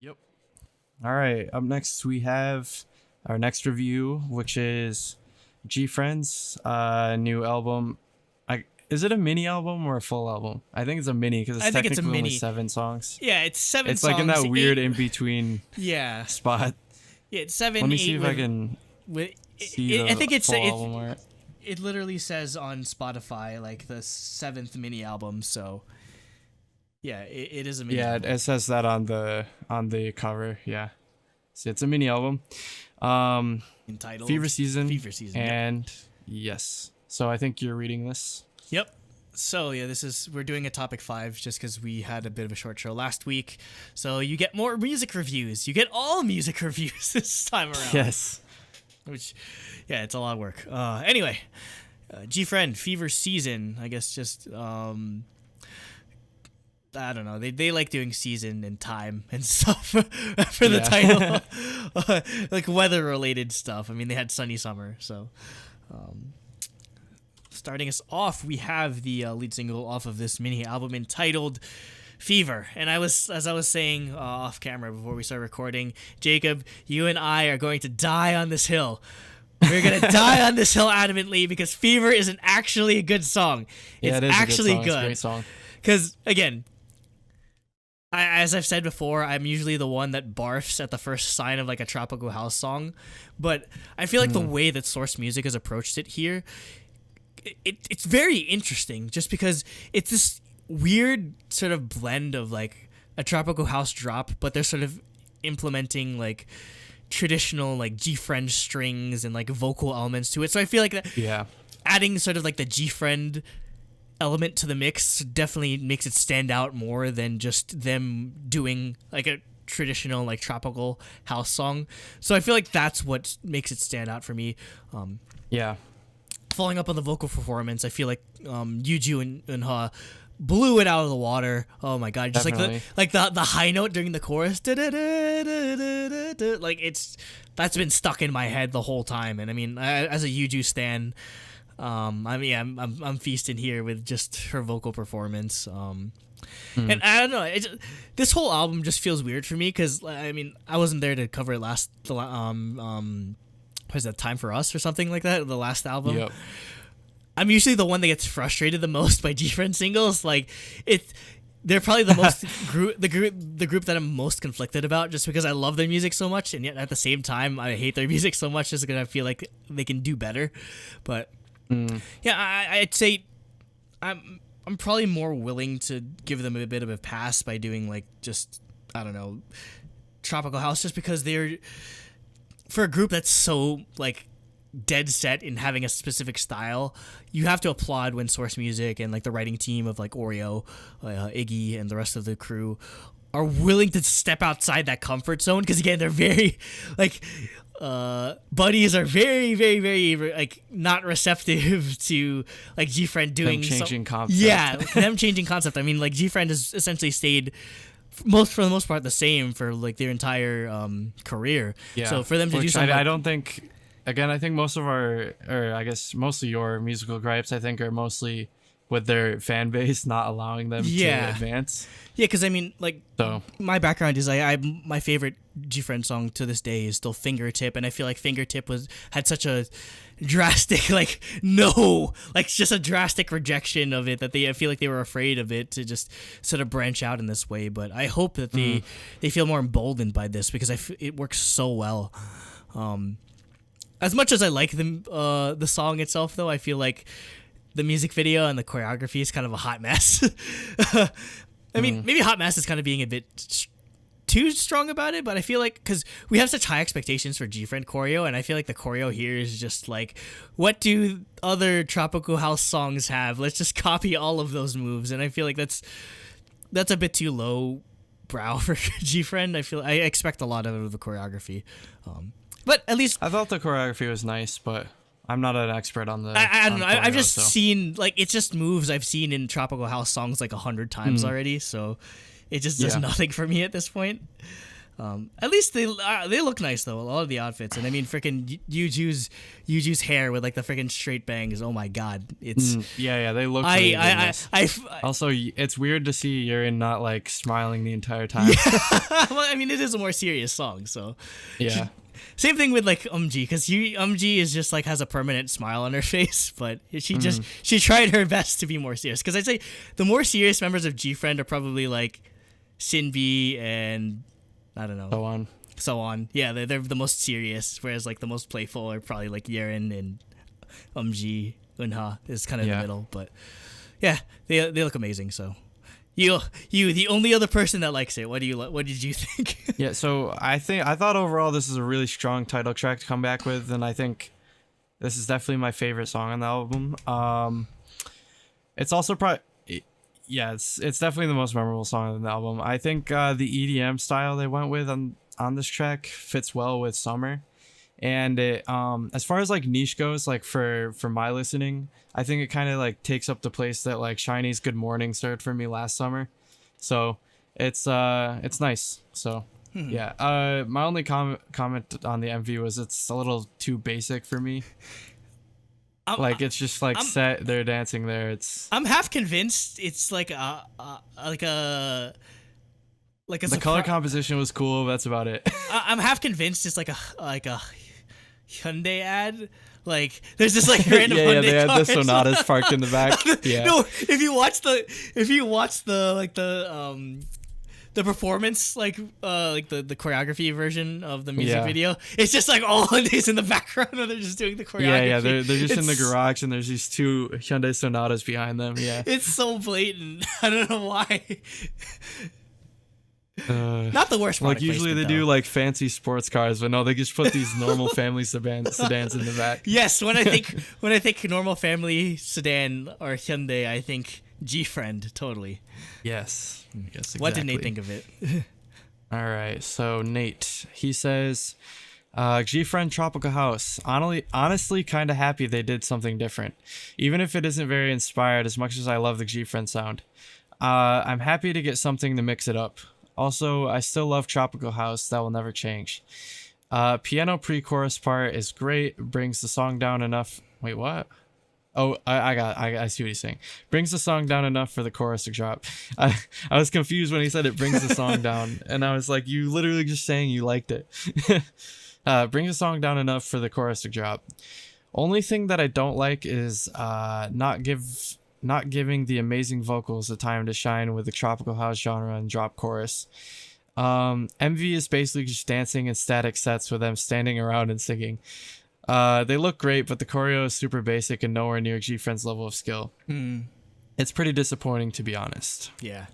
Yep. All right. Up next, we have our next review, which is GFriend's new album. Is it a mini album or a full album? I think it's a mini because it's technically only 7 songs. Yeah, it's 7 It's songs. like in that weird in between yeah spot. Yeah, it's 7. Let me 8 see if I can see the I think it's full album art. it literally says on Spotify like the 7th mini album. So yeah, it is a mini. Yeah, album. it says that on the cover. Yeah, so it's a mini album. Entitled Fever Season. And yes. So I think you're reading this. Yep. So yeah, we're doing a topic 5 just because we had a bit of a short show last week. So you get more music reviews. You get all music reviews this time around. Yes. Which, yeah, it's a lot of work. Anyway, GFriend, Fever Season. I guess just I don't know. They like doing season and time and stuff for the title, like weather related stuff. I mean, they had sunny summer, so. Starting us off, we have the lead single off of this mini album entitled Fever. And as I was saying off camera before we started recording, Jacob, you and I are going to die on this hill. We're going to die on this hill adamantly because Fever isn't actually a good song. It's it is actually a good song. good. It's a great song. Because, again, as I've said before, I'm usually the one that barfs at the first sign of like a tropical house song. But I feel like the way that Source Music has approached it here, it's very interesting just because it's this weird sort of blend of like a tropical house drop, but they're sort of implementing like traditional like GFriend strings and like vocal elements to it. So I feel like that adding sort of like the GFriend element to the mix definitely makes it stand out more than just them doing like a traditional like tropical house song. So I feel like that's what makes it stand out for me. Following up on the vocal performance, I feel like Yuju and Ha blew it out of the water. Oh my god, just Definitely. like the high note during the chorus, like that's been stuck in my head the whole time. And I mean, as a Yuju stan, I'm feasting here with just her vocal performance. And I don't know, this whole album just feels weird for me because I mean I wasn't there to cover it was that Time for Us or something like that, the last album. Yep. I'm usually the one that gets frustrated the most by GFriend singles. Like they're probably the most the group that I'm most conflicted about, just because I love their music so much, and yet at the same time I hate their music so much, just because I feel like they can do better. But yeah, I'd say I'm probably more willing to give them a bit of a pass by doing like just I don't know tropical house, just because they're. For a group that's so like dead set in having a specific style, you have to applaud when Source Music and like the writing team of like Oreo, Iggy, and the rest of the crew are willing to step outside that comfort zone. Because again, they're very like buddies are very, very, very like not receptive to like GFriend doing them changing concept. Yeah, them changing concept. I mean, like GFriend has essentially stayed. For the most part, the same for like their entire career. Yeah. So for them to do something, I don't think. Again, I think most of most of your musical gripes, I think, are mostly with their fan base not allowing them to advance. Yeah, because I mean, like, my background is my favorite GFriend song to this day is still Fingertip, and I feel like Fingertip had such a drastic just a drastic rejection of it that I feel like they were afraid of it to just sort of branch out in this way. But I hope that they feel more emboldened by this because it works so well. As much as I like the song itself, though, I feel like the music video and the choreography is kind of a hot mess. I mean, maybe hot mess is kind of being a bit too strong about it, but I feel like because we have such high expectations for GFriend choreo, and I feel like the choreo here is just like, what do other tropical house songs have? Let's just copy all of those moves, and I feel like that's a bit too low brow for GFriend. I expect a lot out of the choreography, but at least I thought the choreography was nice, but I'm not an expert on the. I don't know. I've just seen like it's just moves I've seen in tropical house songs like 100 times already, so. It just does nothing for me at this point. At least they look nice though. A lot of the outfits, and I mean, freaking Yuju's hair with like the freaking straight bangs. Oh my god, it's yeah, they look. Also, it's weird to see Yurin not like smiling the entire time. Yeah. Well, I mean, it is a more serious song, so yeah. Same thing with like because is just like has a permanent smile on her face, but she tried her best to be more serious. Because I'd say the more serious members of GFriend are probably like Sinbi and I don't know so on. Yeah, they're the most serious, whereas like the most playful are probably like Yerin and Unha is kind of in the middle. But yeah, they look amazing. So you the only other person that likes it. What did you think? Yeah, so I thought overall this is a really strong title track to come back with, and I think this is definitely my favorite song on the album. It's also it's definitely the most memorable song on the album. I think the EDM style they went with on this track fits well with Summer, and it as far as like niche goes, like for my listening, I think it kind of like takes up the place that like Shiny's Good Morning started for me last summer. So it's nice. So yeah, my only comment on the MV was it's a little too basic for me. Like it's just like set they're dancing there. I'm half convinced it's like a the color composition was cool. That's about it. I'm half convinced it's like a Hyundai ad. Like there's just like random Hyundai they had cars. the Sonatas parked in the back. Yeah. No, if you watch the performance, like the choreography version of the music video, it's just like all Hyundais in the background, and they're just doing the choreography. Yeah, they're just in the garage, and there's these two Hyundai Sonatas behind them. Yeah, it's so blatant. I don't know why. Not the worst. Like usually they do like fancy sports cars, but no, they just put these normal family sedans in the back. Yes, when I think normal family sedan or Hyundai, I think GFriend totally. Yes, exactly. What did Nate think of it? All right, so Nate, he says, GFriend Tropical House. Honestly, kind of happy they did something different, even if it isn't very inspired. As much as I love the GFriend sound, I'm happy to get something to mix it up. Also, I still love Tropical House. That will never change. Piano pre-chorus part is great. Brings the song down enough. Wait, what? Oh, I see what he's saying. Brings the song down enough for the chorus to drop. I was confused when he said it brings the song down, and I was like, you literally just saying you liked it. Brings the song down enough for the chorus to drop. Only thing that I don't like is not giving the amazing vocals the time to shine with the tropical house genre and drop chorus. MV is basically just dancing in static sets with them standing around and singing. They look great, but the choreo is super basic and nowhere near GFriend's level of skill. It's pretty disappointing, to be honest. Yeah.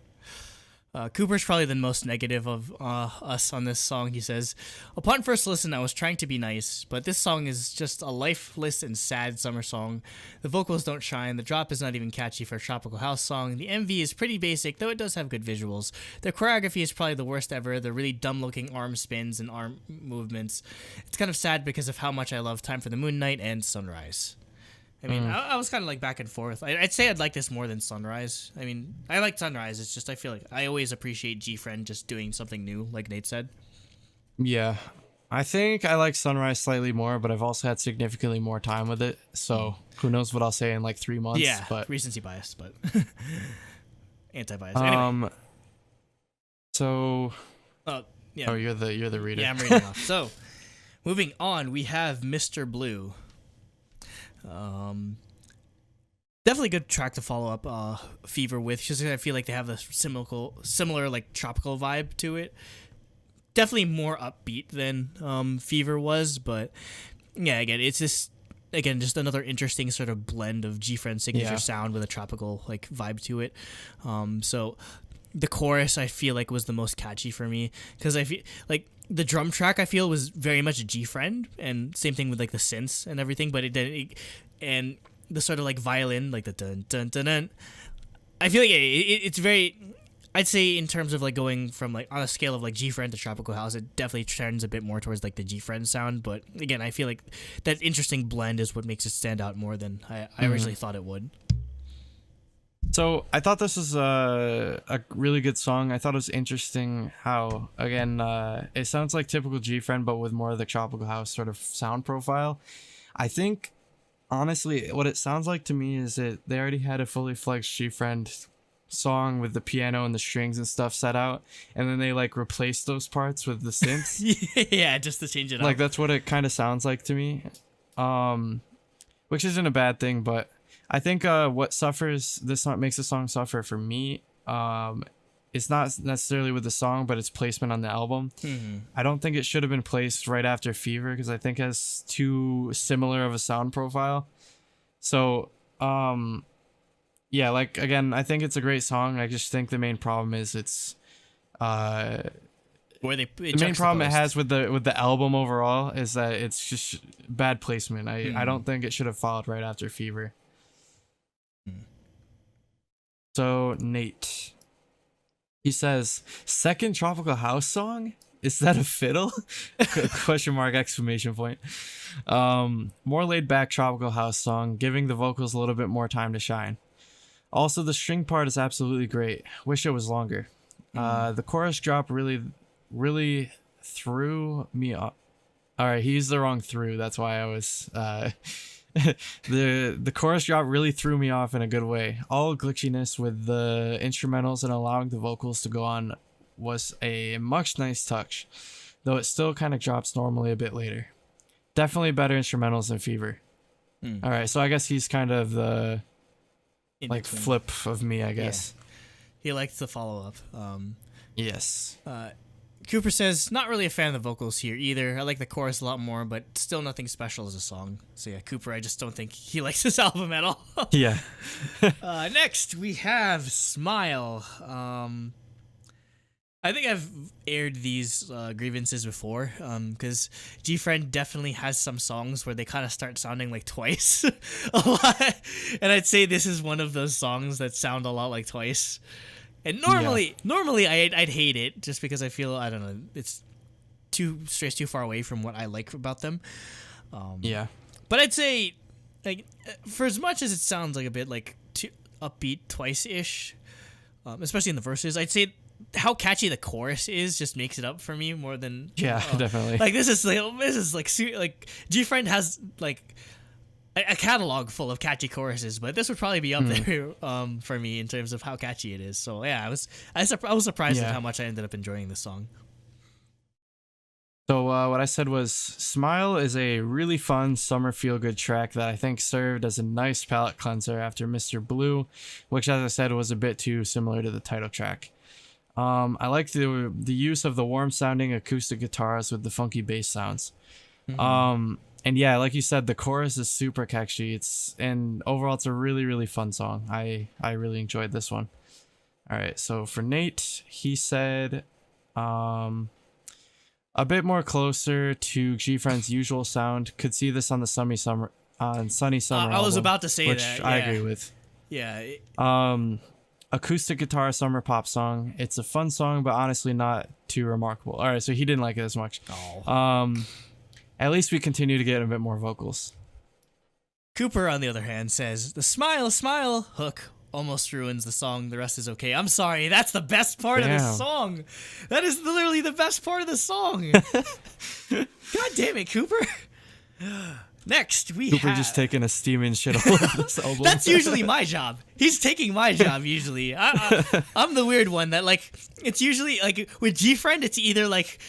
Cooper's probably the most negative of us on this song. He says, upon first listen, I was trying to be nice, but this song is just a lifeless and sad summer song. The vocals don't shine. The drop is not even catchy for a tropical house song. The MV is pretty basic, though it does have good visuals. The choreography is probably the worst ever. The really dumb-looking arm spins and arm movements. It's kind of sad because of how much I love Time for the Moon Night and Sunrise. I mean, I was kind of like back and forth. I'd say I'd like this more than Sunrise. I mean, I like Sunrise. It's just I feel like I always appreciate GFriend just doing something new, like Nate said. Yeah. I think I like Sunrise slightly more, but I've also had significantly more time with it. So who knows what I'll say in like 3 months. Yeah, but recency bias, but anti-bias. Anyway. So... yeah. Oh, you're the reader. Yeah, I'm reading off. So, moving on, we have Mr. Blue. Definitely good track to follow up Fever with, just I feel like they have the similar like tropical vibe to it. Definitely more upbeat than Fever was, but yeah, again, it's just another interesting sort of blend of GFriend's signature sound with a tropical like vibe to it. So the chorus I feel like was the most catchy for me because I feel like the drum track I feel was very much a GFriend, and same thing with like the synths and everything, but and the sort of like violin, like the dun dun dun dun. I feel like it's very, I'd say in terms of like going from like on a scale of like GFriend to Tropical House, it definitely trends a bit more towards like the GFriend sound. But again, I feel like that interesting blend is what makes it stand out more than I originally thought it would. So I thought this was a really good song. I thought it was interesting how, again, it sounds like typical GFriend, but with more of the tropical house sort of sound profile. I think, honestly, what it sounds like to me is that they already had a fully flexed GFriend song with the piano and the strings and stuff set out, and then they like replaced those parts with the synths. Yeah, just to change it up. Like that's what it kind of sounds like to me, which isn't a bad thing, but I think what makes the song suffer for me, it's not necessarily with the song, but its placement on the album. I don't think it should have been placed right after Fever, because I think it has too similar of a sound profile. So yeah, like again, I think it's a great song. I just think the main problem is it's Where the main problem it has with the album overall is that it's just bad placement. I don't think it should have followed right after Fever. So Nate, he says, second tropical house song? Is that a fiddle? Question mark, exclamation point. More laid back tropical house song, giving the vocals a little bit more time to shine. Also, the string part is absolutely great. Wish it was longer. The chorus drop really threw me off. All right, he used the wrong through. That's why I was the chorus drop really threw me off in a good way. All glitchiness with the instrumentals and allowing the vocals to go on was a much nice touch, though it still kind of drops normally a bit later. Definitely better instrumentals than Fever. All right, so I guess he's kind of the like flip of me, I guess. Yeah. He likes the follow up. Yes. Cooper says, not really a fan of the vocals here either. I like the chorus a lot more, but still nothing special as a song. So yeah, Cooper, I just don't think he likes this album at all. Yeah. Next, we have Smile. I think I've aired these grievances before, because GFriend definitely has some songs where they kind of start sounding like Twice a lot. And I'd say this is one of those songs that sound a lot like Twice. And normally I'd hate it just because I feel, I don't know, it's strays too far away from what I like about them. Yeah. But I'd say, like, for as much as it sounds like a bit like too upbeat Twice-ish, especially in the verses, I'd say how catchy the chorus is just makes it up for me more than definitely. Like this is like GFriend has like a catalog full of catchy choruses, but this would probably be up there for me in terms of how catchy it is. So yeah, I was surprised at how much I ended up enjoying this song. So what I said was, Smile is a really fun summer feel-good track that I think served as a nice palate cleanser after Mr. Blue, which, as I said, was a bit too similar to the title track. I like the use of the warm-sounding acoustic guitars with the funky bass sounds. And yeah, like you said, the chorus is super catchy. And overall, it's a really, really fun song. I really enjoyed this one. All right, so for Nate, he said, a bit more closer to GFriend's usual sound. Could see this on the sunny summer I was about to say which that. I agree with. Yeah. Acoustic guitar summer pop song. It's a fun song, but honestly not too remarkable. All right, so he didn't like it as much. At least we continue to get a bit more vocals. Cooper, on the other hand, says, the smile hook almost ruins the song. The rest is okay. I'm sorry, that's the best part of the song. That is literally the best part of the song. God damn it, Cooper. Next, Cooper just taking a steaming shit all over this album. That's usually my job. He's taking my job usually. I'm the weird one that, like, it's usually like with GFriend, it's either like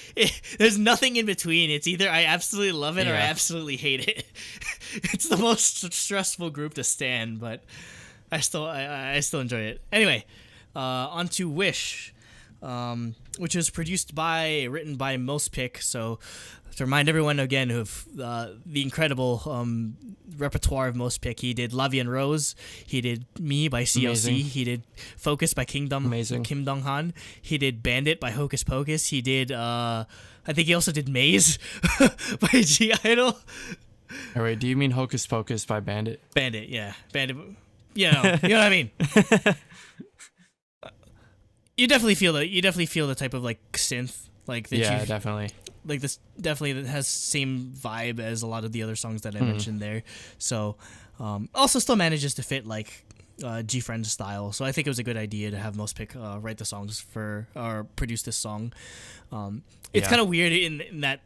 there's nothing in between. It's either I absolutely love it or I absolutely hate it. It's the most stressful group to stand, but I still enjoy it. Anyway, on to Wish, which was written by Most Pick. So to remind everyone again of the incredible repertoire of Most Pick, he did La Vie en Rose, he did Me by CLC, Amazing. He did Focus by Kim Dong-han, he did Bandit by Hocus Pocus, he did I think he also did Maze by G Idol. All right, do you mean Hocus Pocus by Bandit? Bandit, yeah. Bandit. You know what I mean. You definitely feel the type of like synth like that. Yeah, definitely. Like this definitely has same vibe as a lot of the other songs that I mentioned there. So, also still manages to fit like GFriend style. So I think it was a good idea to have Most Pick write the songs for or produce this song. It's kind of weird in that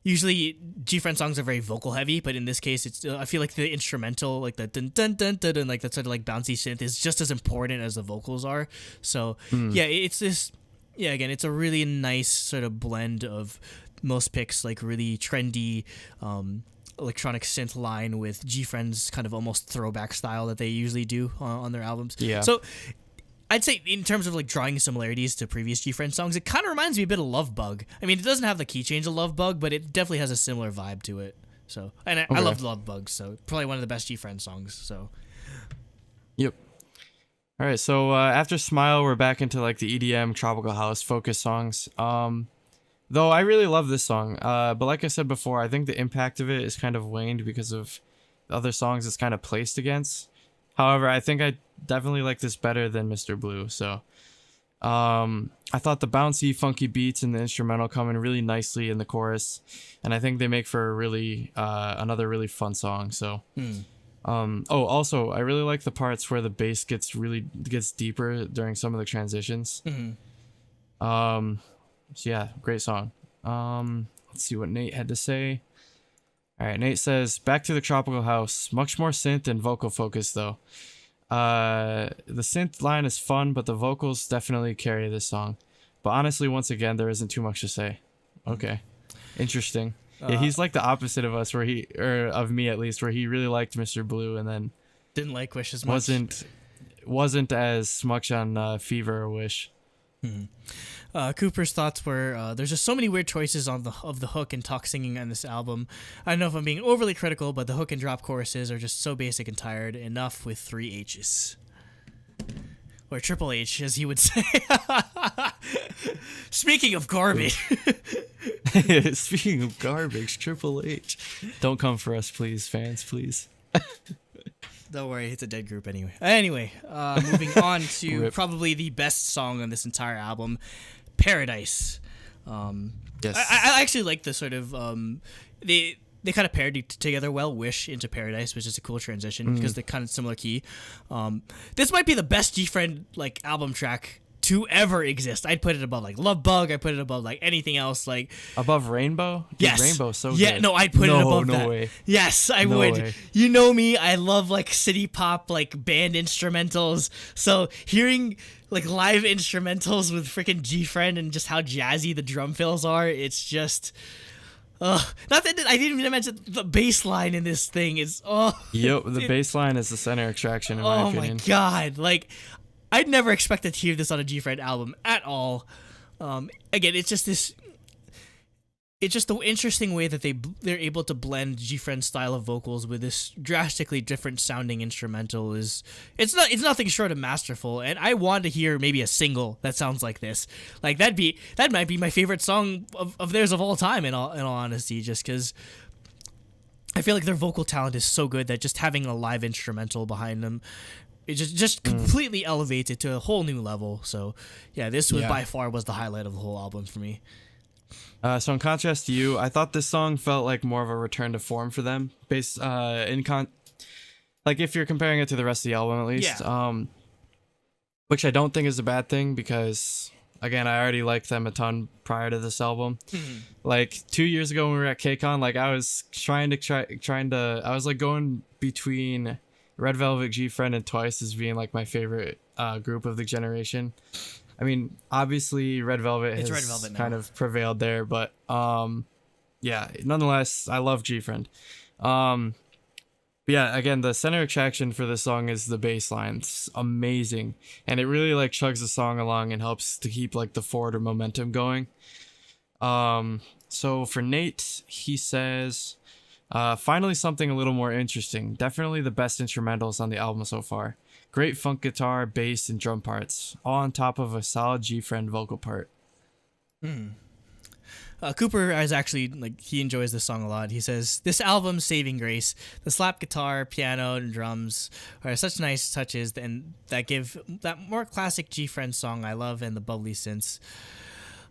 usually GFriend songs are very vocal heavy, but in this case, it's I feel like the instrumental, like the dun dun dun dun, dun like that sort of like bouncy synth, is just as important as the vocals are. So yeah, it's this. Yeah, again, it's a really nice sort of blend of Most Pick's like really trendy electronic synth line with GFriend's kind of almost throwback style that they usually do on their albums. Yeah. So I'd say in terms of like drawing similarities to previous GFriend songs, it kind of reminds me a bit of Love Bug. I mean, it doesn't have the key change of Love Bug, but it definitely has a similar vibe to it. So, and I love Love Bug, so probably one of the best GFriend songs. So, yep. All right, so after Smile, we're back into like the EDM, tropical house focus songs. Though I really love this song, but like I said before, I think the impact of it is kind of waned because of the other songs it's kind of placed against. However, I think I definitely like this better than Mr. Blue. So I thought the bouncy, funky beats and the instrumental come in really nicely in the chorus, and I think they make for a really another really fun song. So. Also, I really like the parts where the bass gets deeper during some of the transitions. So yeah, great song. Let's see what Nate had to say. All right, Nate says, back to the tropical house. Much more synth and vocal focus though. The synth line is fun, but the vocals definitely carry this song. But honestly, once again, there isn't too much to say. Okay, interesting. Yeah, he's like the opposite of us, or of me at least, where he really liked Mr. Blue and then didn't like Wish as much. Wasn't as much on Fever or Wish. Cooper's thoughts were there's just so many weird choices of the hook and talk singing on this album. I don't know if I'm being overly critical, but the hook and drop choruses are just so basic and tired. Enough with 3 H's. Or Triple H, as he would say. Speaking of garbage. Speaking of garbage, Triple H. Don't come for us, please, fans, please. Don't worry, it's a dead group anyway. Anyway, moving on to probably the best song on this entire album, Paradise. Yes. I actually like the sort of they kind of paired together well, Wish into Paradise, which is a cool transition because they're kind of similar key. This might be the best GFriend like album track to ever exist. I'd put it above like Love Bug. I put it above like anything else. Like above Rainbow. Yes, Rainbow so yeah, good. No, I'd put it above no that. Way. Yes, I no would. Way. You know me. I love like city pop, like band instrumentals. So hearing like live instrumentals with freaking GFriend and just how jazzy the drum fills are, it's just. Not that I didn't even mention the bass line in this thing is Yep, the bass line is the center attraction in my opinion. Oh my god, like I'd never expected to hear this on a GFriend album at all. Again, it's just the interesting way that they're able to blend GFriend's style of vocals with this drastically different sounding instrumental. It's nothing short of masterful, and I want to hear maybe a single that sounds like this. Like that might be my favorite song of theirs of all time. In all honesty, just because I feel like their vocal talent is so good that just having a live instrumental behind them, it just completely elevates it to a whole new level. So yeah, this was by far was the highlight of the whole album for me. So in contrast to you, I thought this song felt like more of a return to form for them, like if you're comparing it to the rest of the album at least. Yeah. Which I don't think is a bad thing because again, I already liked them a ton prior to this album. Like 2 years ago when we were at KCON, like I was I was like going between Red Velvet, GFriend, and Twice as being like my favorite group of the generation. I mean, obviously Red Velvet has kind of prevailed there, but yeah, nonetheless, I love GFriend. But yeah, again, the center attraction for this song is the bass line. It's amazing, and it really like chugs the song along and helps to keep like the forward or momentum going. So for Nate, he says, finally something a little more interesting. Definitely the best instrumentals on the album so far. Great funk guitar, bass, and drum parts, all on top of a solid GFriend vocal part. Cooper is actually, like, he enjoys this song a lot. He says, this album's saving grace. The slap guitar, piano, and drums are such nice touches and that give that more classic GFriend song I love and the bubbly synths.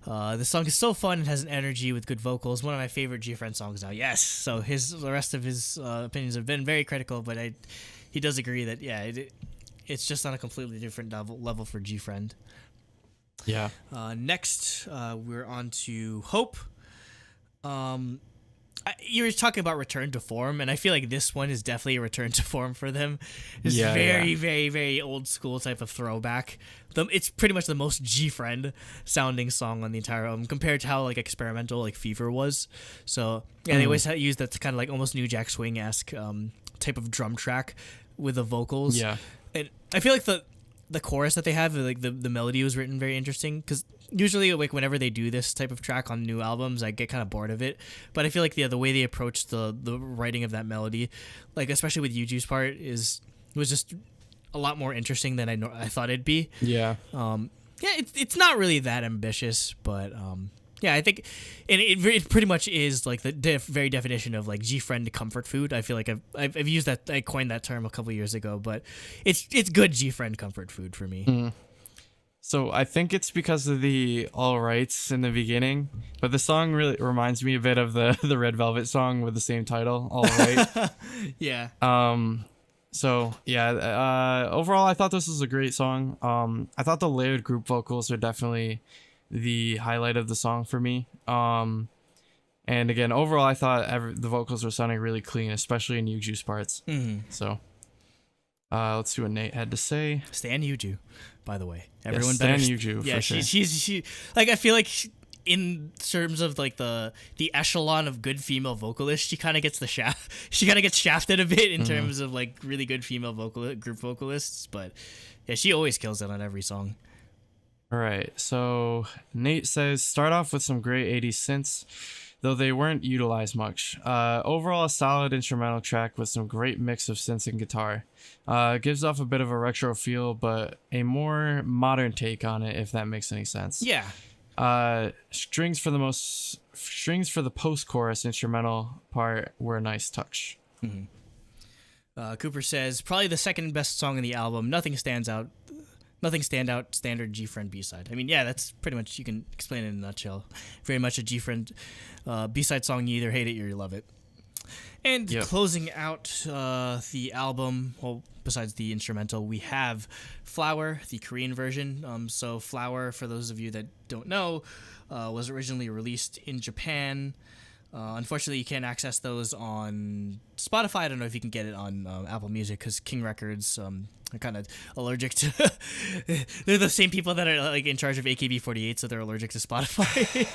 The song is so fun and has an energy with good vocals. One of my favorite GFriend songs now. Yes. So the rest of his opinions have been very critical, but he does agree that, yeah, it's just on a completely different level for GFriend. Yeah. Next, we're on to Hope. You were talking about return to form, and I feel like this one is definitely a return to form for them. It's very, very old school type of throwback. It's pretty much the most GFriend sounding song on the entire album compared to how like experimental like Fever was. So yeah, they always use that kind of like almost New Jack Swing-esque type of drum track with the vocals. Yeah, and I feel like the chorus that they have, like the melody was written very interesting because usually like whenever they do this type of track on new albums, I get kind of bored of it. But I feel like the way they approach the writing of that melody, like especially with Yuju's part, was just a lot more interesting than I thought it'd be. Yeah. It's not really that ambitious, but yeah, I think it pretty much is like the very definition of like GFriend comfort food. I feel like I've used that, I coined that term a couple years ago, but it's good GFriend comfort food for me. Mm. So I think it's because of the all rights in the beginning, but the song really reminds me a bit of the Red Velvet song with the same title, All Right. Yeah. So yeah, overall I thought this was a great song. I thought the layered group vocals are definitely the highlight of the song for me. And again, overall I thought the vocals were sounding really clean, especially in Yuju's parts. Mm-hmm. So let's see what Nate had to say. Stan Yuju, by the way. Everyone Stan better Yuju, yeah, for sure. she like I feel like in terms of like the echelon of good female vocalists, she kind of gets she kind of gets shafted a bit in terms of like really good female group vocalists, but yeah, she always kills it on every song. All right, so Nate says, start off with some great 80s synths, though they weren't utilized much. Overall, a solid instrumental track with some great mix of synths and guitar. Gives off a bit of a retro feel, but a more modern take on it, if that makes any sense. Yeah. Strings for the post-chorus instrumental part were a nice touch. Mm-hmm. Cooper says, probably the second best song in the album. Nothing standout standard GFriend B-side. I mean, yeah, that's pretty much, you can explain it in a nutshell. Very much a GFriend B-side song. You either hate it or you love it. And closing out the album, well, besides the instrumental, we have Flower, the Korean version. So Flower, for those of you that don't know, was originally released in Japan. Unfortunately, you can't access those on Spotify. I don't know if you can get it on Apple Music because King Records are kind of allergic to... They're the same people that are like in charge of AKB48, so they're allergic to Spotify.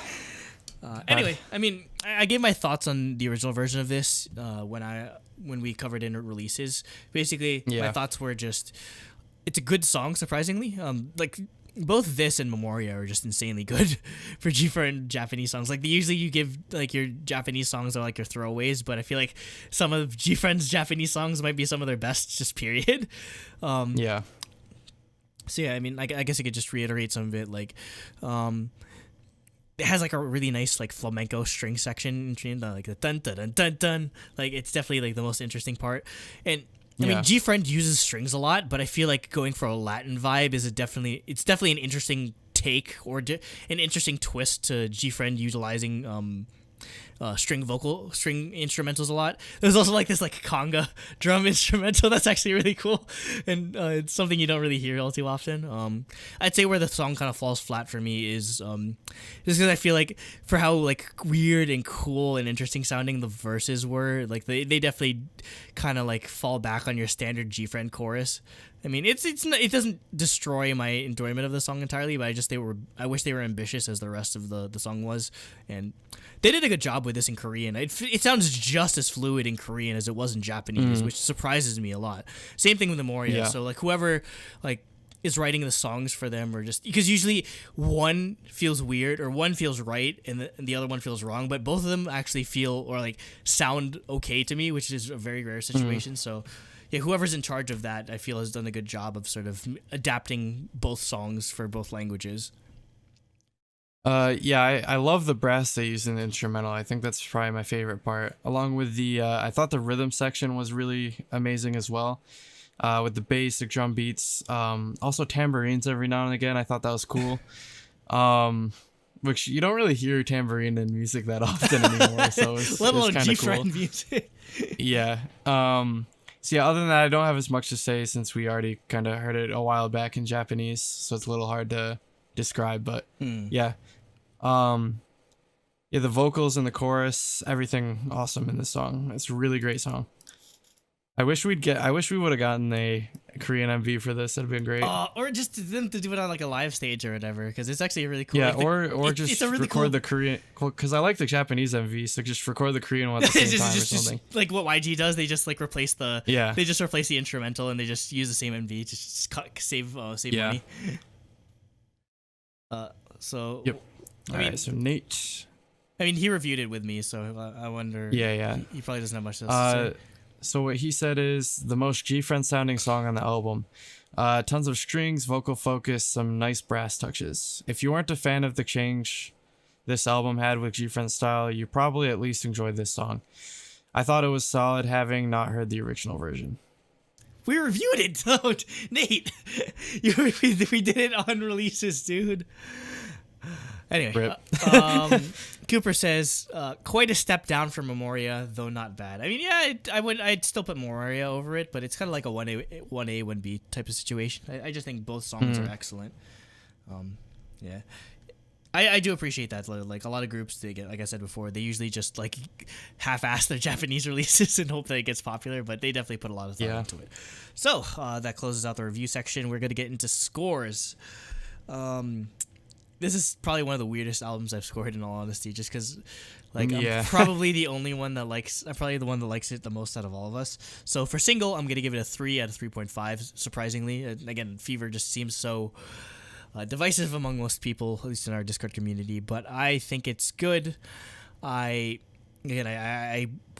Anyway, I mean, I gave my thoughts on the original version of this when we covered in releases. Basically, my thoughts were just, it's a good song, surprisingly. Like both this and Memoria are just insanely good for GFriend Japanese songs. Like usually you give like your Japanese songs are like your throwaways, but I feel like some of GFriend's Japanese songs might be some of their best, just period. Yeah. So yeah, I mean, I guess I could just reiterate some of it. Like, it has like a really nice like flamenco string section, like the dun dun dun dun dun. Like it's definitely like the most interesting part. And I mean, GFriend uses strings a lot, but I feel like going for a Latin vibe is definitely an interesting take or an interesting twist to GFriend utilizing string instrumentals a lot. There's also like this like conga drum instrumental that's actually really cool, and it's something you don't really hear all too often. I'd say where the song kind of falls flat for me is just because I feel like for how like weird and cool and interesting sounding the verses were, like they definitely kind of like fall back on your standard GFriend chorus. I mean, it doesn't destroy my enjoyment of the song entirely, but I wish they were ambitious as the rest of the song was, and they did a good job with this in Korean. It sounds just as fluid in Korean as it was in Japanese, which surprises me a lot. Same thing with the Moria. Yeah. So like whoever like is writing the songs for them, or just because usually one feels weird or one feels right and the other one feels wrong, but both of them actually feel or like sound okay to me, which is a very rare situation. So yeah, whoever's in charge of that, I feel, has done a good job of sort of adapting both songs for both languages. I love the brass they use in the instrumental. I think that's probably my favorite part. Along with I thought the rhythm section was really amazing as well. With the bass, the drum beats, also tambourines every now and again. I thought that was cool. Which you don't really hear tambourine in music that often anymore. So it's let alone kind of GFriend cool. music. Yeah. So yeah, other than that, I don't have as much to say since we already kind of heard it a while back in Japanese, so it's a little hard to describe. But yeah, yeah, the vocals and the chorus, everything awesome in this song. It's a really great song. I wish we would have gotten a Korean MV for this. That'd been great. Or just them to do it on like a live stage or whatever, because it's actually really cool. Yeah, like just it's a really record cool... the Korean, because I like the Japanese MV, so just record the Korean one at the same time or something. Just like what YG does, they just like replace the they just replace the instrumental and they just use the same MV to just save money. So yep. I mean, so Nate. I mean, he reviewed it with me, so I wonder. Yeah. He probably doesn't have much to say. So what he said is the most GFriend sounding song on the album. Tons of strings, vocal focus, some nice brass touches. If you weren't a fan of the change this album had with GFriend style, you probably at least enjoyed this song. I thought it was solid, having not heard the original version. We reviewed it, though, Nate. We did it on releases, dude. Anyway, Cooper says, quite a step down from Memoria, though not bad. I mean, yeah, I'd still put Memoria over it, but it's kind of like a 1A, 1B type of situation. I just think both songs are excellent. Yeah. I do appreciate that. Like a lot of groups, they get, like I said before, they usually just like half-ass their Japanese releases and hope that it gets popular, but they definitely put a lot of thought into it. So that closes out the review section. We're going to get into scores. This is probably one of the weirdest albums I've scored, in all honesty, just because, like, I'm probably the only one that likes. I'm probably the one that likes it the most out of all of us. So for single, I'm gonna give it a 3 out of 3.5. Surprisingly, and again, Fever just seems so divisive among most people, at least in our Discord community. But I think it's good. I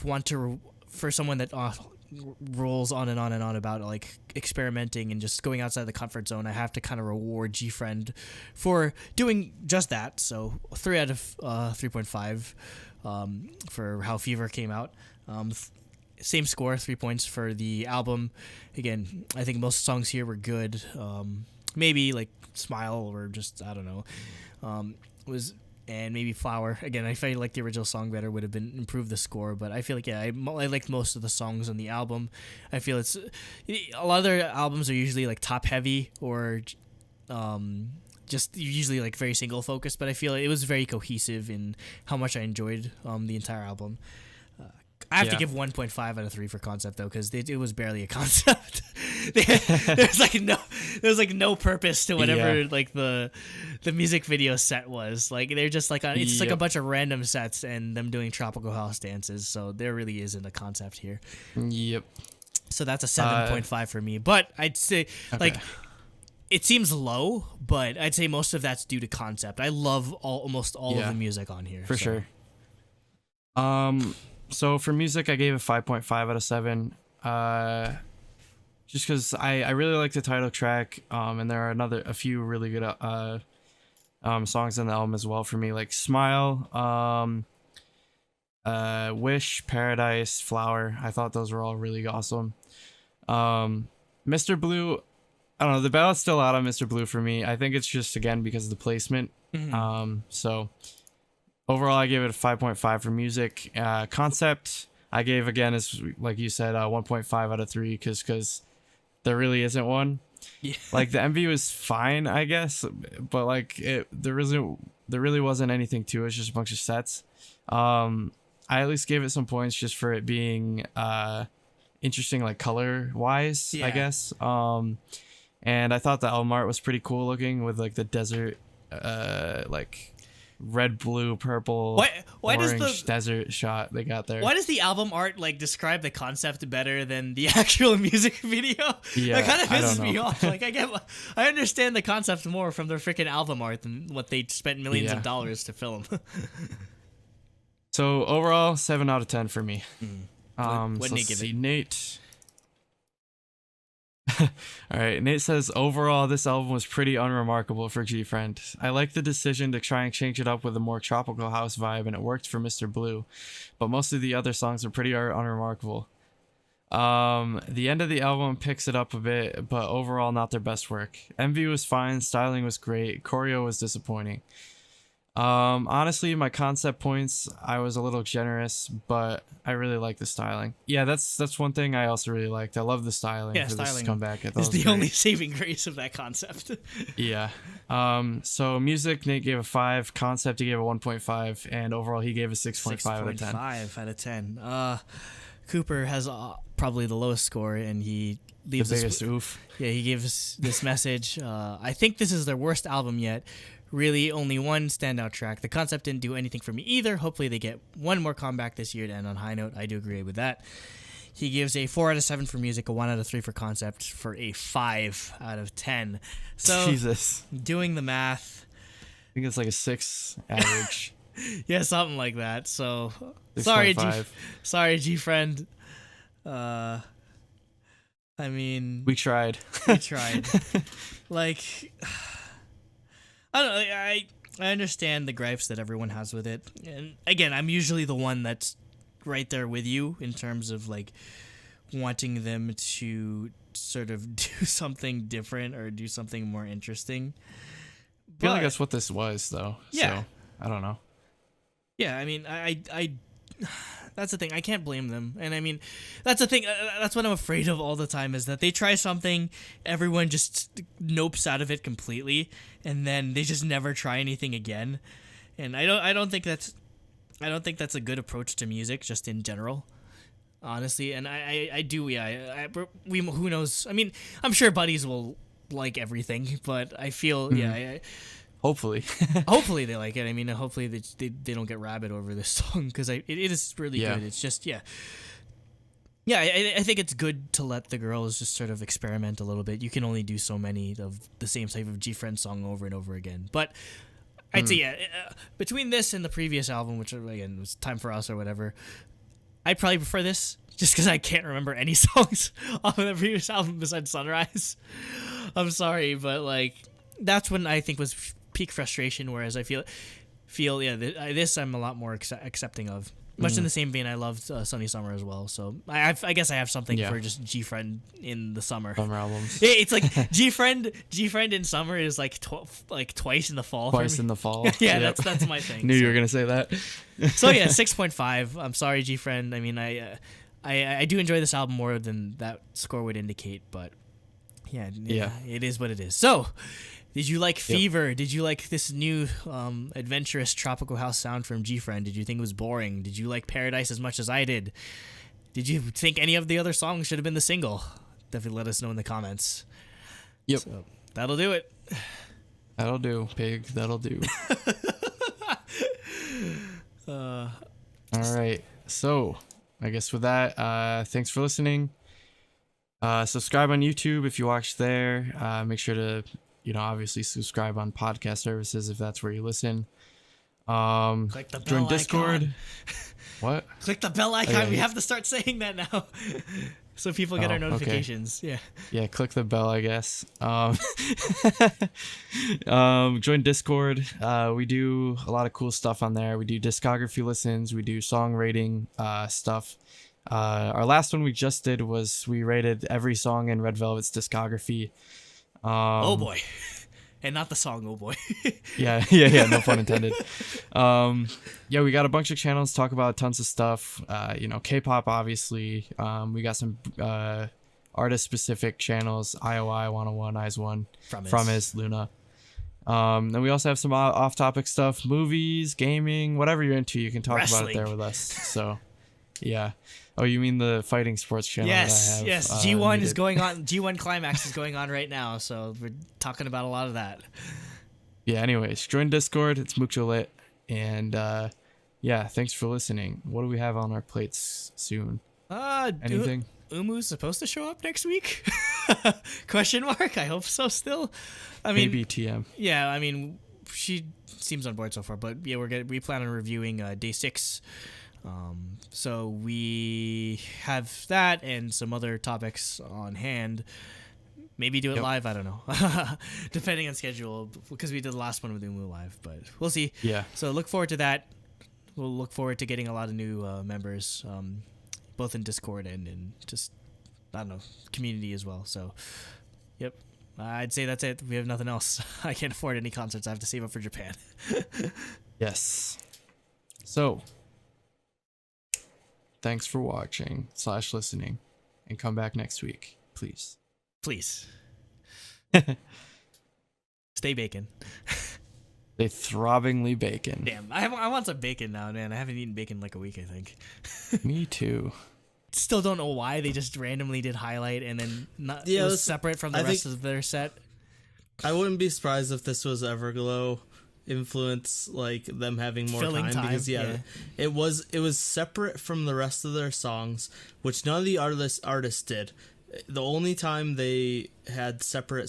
want to for someone that rolls on and on and on about like experimenting and just going outside the comfort zone. I have to kind of reward GFriend for doing just that. So 3 out of 3.5 for how Fever came out. Same score, 3 points for the album. Again, I think most songs here were good. Maybe like Smile or just, I don't know, and maybe Flower. Again, I feel like the original song better would have been improved the score, but I feel like, I liked most of the songs on the album. I feel it's a lot of their albums are usually like top heavy or just usually like very single focused, but I feel like it was very cohesive in how much I enjoyed the entire album. I have to give 1.5 out of 3 for concept though, because it was barely a concept. There's like no purpose to whatever like the music video set was. Like they're just like it's like a bunch of random sets and them doing tropical house dances. So there really isn't a concept here. Yep. So that's a 7.5 for me. But I'd say like it seems low, but I'd say most of that's due to concept. I love almost all of the music on here. For sure. So for music, I gave it 5.5 out of 7. Just because I really like the title track, and there are a few really good songs in the album as well for me, like Smile, Wish, Paradise, Flower. I thought those were all really awesome. Mr. Blue, I don't know, the ballad's still out on Mr. Blue for me. I think it's just, again, because of the placement. So overall, I gave it a 5.5 for music. Concept, I gave, again, as like you said, 1.5 out of 3 because there really isn't one. Yeah. Like the MV was fine, I guess, but like there really wasn't anything to it. It's just a bunch of sets. I at least gave it some points just for it being interesting, like color wise, I guess. And I thought the album art was pretty cool looking with like the desert, like red, blue, purple, why orange does the desert shot they got there. Why does the album art like describe the concept better than the actual music video? Yeah, that kind of pisses me off. Like I understand the concept more from their freaking album art than what they spent millions of dollars to film. So overall, 7 out of 10 for me. What Nate give it? Nate. All right, Nate says, overall, this album was pretty unremarkable for GFriend. I like the decision to try and change it up with a more tropical house vibe, and it worked for Mr. Blue, but most of the other songs are pretty unremarkable. The end of the album picks it up a bit, but overall not their best work. MV was fine, styling was great, choreo was disappointing. Honestly, my concept points, I was a little generous, but I really like the styling. Yeah, that's one thing I also really liked. I love the styling Yeah, for this styling comeback. I thought is it was the only great. saving grace of that concept. Yeah. So music, Nate gave a 5. Concept, he gave a 1.5, and overall he gave a 6.5 out of 10. 6.5 out of 10. Cooper has probably the lowest score, and he The leaves us. biggest oof. Yeah, he gives this message. I think this is their worst album yet. Really, only one standout track. The concept didn't do anything for me either. Hopefully, they get one more comeback this year to end on a high note. I do agree with that. He gives a 4 out of 7 for music, a 1 out of 3 for concept, for a 5 out of 10. So, Jesus. doing the math, I think it's like a 6 average. yeah, something like that. So, 6.5. sorry, GFriend. I mean, We tried. we tried. Like, I don't know. I understand the gripes that everyone has with it, and again, I'm usually the one that's right there with you in terms of like wanting them to sort of do something different or do something more interesting. I feel like But- that's what this was, though. Yeah. So, I don't know. Yeah, I mean, I that's the thing. I can't blame them. And I mean, that's the thing. That's what I'm afraid of all the time is that they try something, everyone just nopes out of it completely, and then they just never try anything again. And I don't think that's a good approach to music just in general. Honestly, and I do, yeah. We who knows? I mean, I'm sure buddies will like everything, but I feel, yeah, Hopefully. hopefully they like it. I mean, hopefully they don't get rabid over this song because it is really Yeah. good. It's just yeah. I think it's good to let the girls just sort of experiment a little bit. You can only do so many of the same type of GFriend song over and over again. But I'd say yeah, between this and the previous album, which again was Time for Us or whatever, I'd probably prefer this just because I can't remember any songs off of the previous album besides Sunrise. I'm sorry, but like that's when I think was peak frustration. Whereas I feel yeah, this I'm a lot more accepting of. Much in the same vein, I loved Sunny Summer as well. So I guess I have something for just GFriend in the summer. Summer albums. Yeah, it's like GFriend in summer is like twice in the fall. Twice for me. in the fall. Yeah, Yep. that's my thing. Knew you were gonna say that. So yeah, 6.5. I'm sorry, GFriend. I mean, I do enjoy this album more than that score would indicate, but yeah, it is what it is. So, did you like Fever? Did you like this new adventurous tropical house sound from GFriend? Did you think it was boring? Did you like Paradise as much as I did? Did you think any of the other songs should have been the single? Definitely let us know in the comments. Yep. So, that'll do it. That'll do, pig. That'll do. All right. So, I guess with that, thanks for listening. Subscribe on YouTube if you watch there. Make sure to, obviously subscribe on podcast services if that's where you listen. Click the bell Join Discord. icon. What? Click the bell icon. Okay. We have to start saying that now. So people get our okay. notifications. Yeah. Yeah, click the bell, I guess. Join Discord. We do a lot of cool stuff on there. We do discography listens. We do song rating stuff. Our last one we just did was we rated every song in Red Velvet's discography. Oh boy. And not the song, oh boy. Yeah, no pun intended. We got a bunch of channels, talk about tons of stuff. K-pop, obviously. We got some artist-specific channels, IOI 101, Eyes One, From Luna. And we also have some off-topic stuff, movies, gaming, whatever you're into, you can talk about it there with us. So, yeah. Oh, you mean the fighting sports channel? Yes, that I have, yes. G1 is going on. G1 Climax is going on right now, so we're talking about a lot of that. Yeah. Anyways, join Discord. It's mucho lit, and thanks for listening. What do we have on our plates soon? Anything? Umu's supposed to show up next week? Question mark. I hope so. Still, I mean, Maybe TM. Yeah, I mean, she seems on board so far, but yeah, we plan on reviewing day 6. So we have that and some other topics on hand. Maybe do it live. I don't know, depending on schedule, because we did the last one with Umu live, but we'll see. Yeah. So look forward to that. We'll look forward to getting a lot of new members, both in Discord and in just, I don't know, community as well. So, yep. I'd say that's it. We have nothing else. I can't afford any concerts. I have to save up for Japan. Yes. So, thanks for watching / listening, and come back next week, please. Please. Stay bacon. Stay throbbingly bacon. Damn, I want some bacon now, man. I haven't eaten bacon in like a week, I think. Me too. Still don't know why they just randomly did highlight and then it was separate from the rest of their set. I wouldn't be surprised if this was Everglow influence, like them having more Filling time, because it was separate from the rest of their songs, which none of the artists did. The only time they had separate